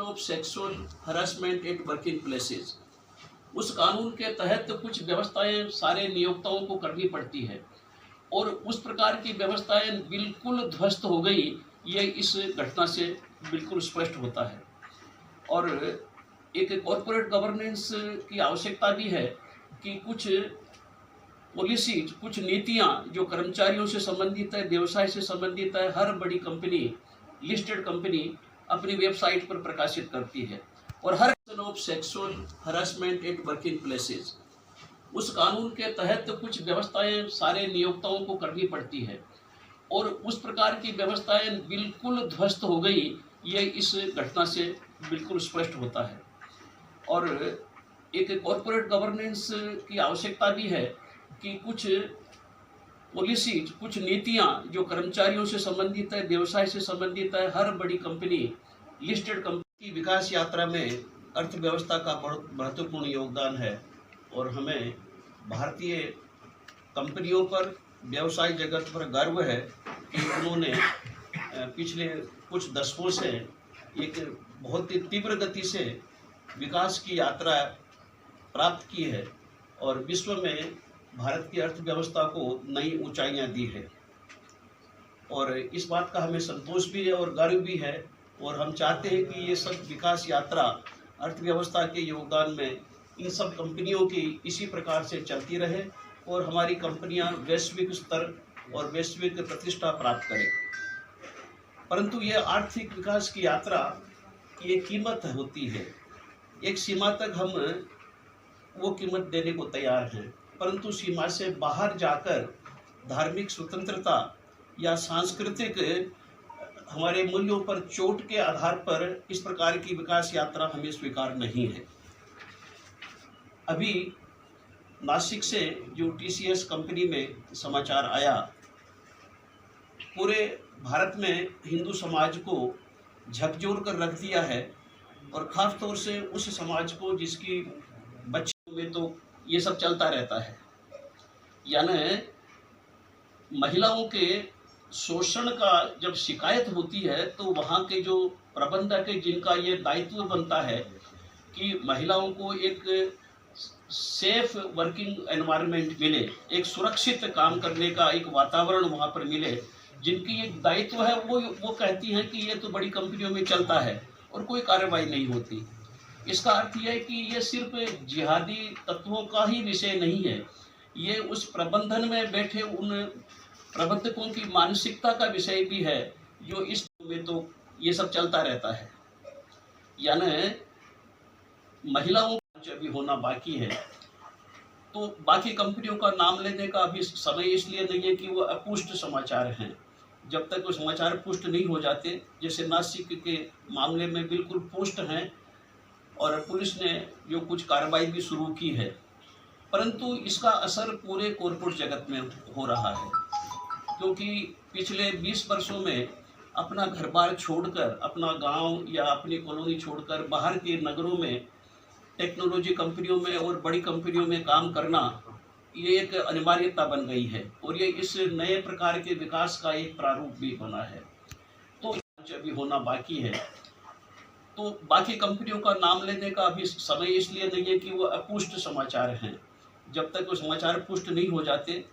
Of sexual harassment at working places, उस कानून के तहत कुछ व्यवस्थाएं सारे नियोक्ताओं को करनी पड़ती है और उस प्रकार की व्यवस्थाएं बिल्कुल ध्वस्त हो गई। ये इस घटना से बिल्कुल स्पष्ट होता है और एक कॉरपोरेट गवर्नेंस की आवश्यकता भी है कि कुछ पॉलिसीज, कुछ नीतियां जो कर्मचारियों से संबंधित है, व्यवसाय से संबंधित है, हर बड़ी कंपनी, लिस्टेड कंपनी अपनी वेबसाइट पर प्रकाशित करती है और हर of sexual harassment at working places, उस कानून के तहत कुछ व्यवस्थाएं सारे नियोक्ताओं को करनी पड़ती है और उस प्रकार की व्यवस्थाएं बिल्कुल ध्वस्त हो गई। ये इस घटना से बिल्कुल स्पष्ट होता है और एक कॉरपोरेट गवर्नेंस की आवश्यकता भी है कि कुछ पॉलिसीज, कुछ नीतियां जो कर्मचारियों से संबंधित है, व्यवसाय से संबंधित है, हर बड़ी कंपनी, लिस्टेड कंपनी की विकास यात्रा में अर्थव्यवस्था का बहुत महत्वपूर्ण योगदान है और हमें भारतीय कंपनियों पर, व्यवसाय जगत पर गर्व है कि उन्होंने पिछले कुछ दशकों से एक बहुत ही तीव्र गति से विकास की यात्रा प्राप्त की है और विश्व में भारत की अर्थव्यवस्था को नई ऊंचाइयां दी है और इस बात का हमें संतोष भी है और गर्व भी है और हम चाहते हैं कि ये सब विकास यात्रा अर्थव्यवस्था के योगदान में इन सब कंपनियों की इसी प्रकार से चलती रहे और हमारी कंपनियां वैश्विक स्तर और वैश्विक प्रतिष्ठा प्राप्त करें। परंतु ये आर्थिक विकास की यात्रा की एक कीमत होती है। एक सीमा तक हम वो कीमत देने को तैयार हैं, परंतु सीमा से बाहर जाकर धार्मिक स्वतंत्रता या सांस्कृतिक हमारे मूल्यों पर चोट के आधार पर इस प्रकार की विकास यात्रा हमें स्वीकार नहीं है। अभी नासिक से जो टीसीएस कंपनी में समाचार आया, पूरे भारत में हिंदू समाज को झकझोर कर रख दिया है और ख़ास तौर से उस समाज को जिसकी बच्चियों में तो ये सब चलता रहता है, यानी महिलाओं के शोषण का जब शिकायत होती है तो वहाँ के जो प्रबंधक है, जिनका ये दायित्व बनता है कि महिलाओं को एक सेफ वर्किंग एनवायरनमेंट मिले, एक सुरक्षित काम करने का एक वातावरण वहाँ पर मिले, जिनकी एक दायित्व है, वो कहती हैं कि ये तो बड़ी कंपनियों में चलता है और कोई कार्रवाई नहीं होती। इसका अर्थ यह है कि ये सिर्फ जिहादी तत्वों का ही विषय नहीं है, ये उस प्रबंधन में बैठे उन प्रबंधकों की मानसिकता का विषय भी है, जो इस में तो ये सब चलता रहता है। यानी महिलाओं का अभी होना बाकी है, तो बाकी कंपनियों का नाम लेने का अभी समय इसलिए नहीं है कि वो अपुष्ट समाचार हैं। जब तक वो समाचार पुष्ट नहीं हो जाते, जैसे नासिक के मामले में बिल्कुल पुष्ट हैं और पुलिस ने जो कुछ कार्रवाई भी शुरू की है, परंतु इसका असर पूरे कॉर्पोरेट जगत में हो रहा है, क्योंकि पिछले 20 वर्षों में अपना घर बार छोड़कर, अपना गांव या अपनी कॉलोनी छोड़कर बाहर के नगरों में टेक्नोलॉजी कंपनियों में और बड़ी कंपनियों में काम करना ये एक अनिवार्यता बन गई है और ये इस नए प्रकार के विकास का एक प्रारूप भी बना है। तो अभी होना बाकी है, तो बाकी कंपनियों का नाम लेने का अभी समय इसलिए नहीं है कि वो अपुष्ट समाचार हैं। जब तक वो समाचार पुष्ट नहीं हो जाते,